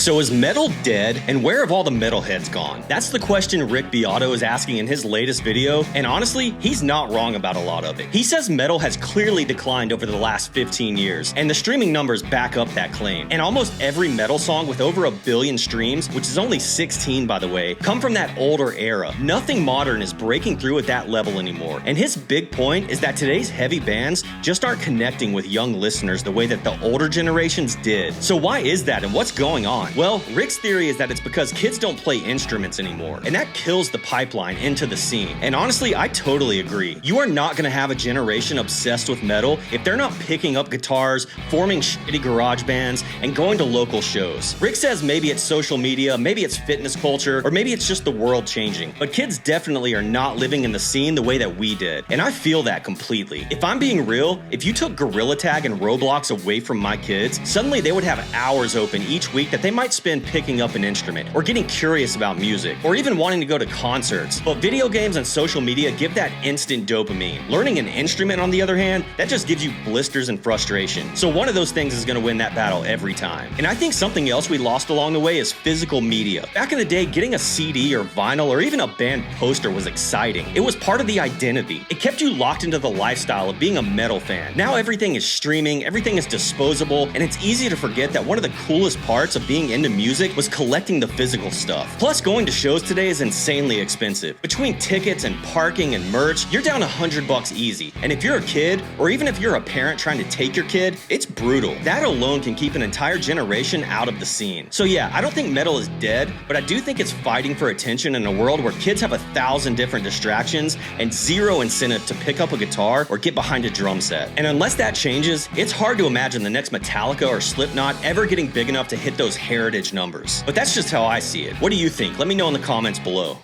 So is metal dead, and where have all the metalheads gone? That's the question Rick Beato is asking in his latest video, and honestly, he's not wrong about a lot of it. He says metal has clearly declined over the last 15 years, and the streaming numbers back up that claim. And almost every metal song with over 1 billion streams, which is only 16 by the way, come from that older era. Nothing modern is breaking through at that level anymore. And his big point is that today's heavy bands just aren't connecting with young listeners the way that the older generations did. So why is that, and what's going on? Well, Rick's theory is that it's because kids don't play instruments anymore, and that kills the pipeline into the scene. And honestly, I totally agree. You are not gonna have a generation obsessed with metal if they're not picking up guitars, forming shitty garage bands, and going to local shows. Rick says maybe it's social media, maybe it's fitness culture, or maybe it's just the world changing. But kids definitely are not living in the scene the way that we did, and I feel that completely. If I'm being real, if you took Gorilla Tag and Roblox away from my kids, suddenly they would have hours open each week that they might spend picking up an instrument, or getting curious about music, or even wanting to go to concerts. But video games and social media give that instant dopamine. Learning an instrument, on the other hand, that just gives you blisters and frustration. So one of those things is going to win that battle every time. And I think something else we lost along the way is physical media. Back in the day, getting a CD or vinyl or even a band poster was exciting. It was part of the identity. It kept you locked into the lifestyle of being a metal fan. Now everything is streaming, everything is disposable, and it's easy to forget that one of the coolest parts of being into music was collecting the physical stuff. Plus, going to shows today is insanely expensive. Between tickets and parking and merch, you're down $100 easy. And if you're a kid, or even if you're a parent trying to take your kid, it's brutal. That alone can keep an entire generation out of the scene. So yeah, I don't think metal is dead, but I do think it's fighting for attention in a world where kids have 1,000 different distractions and zero incentive to pick up a guitar or get behind a drum set. And unless that changes, it's hard to imagine the next Metallica or Slipknot ever getting big enough to hit those heritage numbers. But that's just how I see it. What do you think? Let me know in the comments below.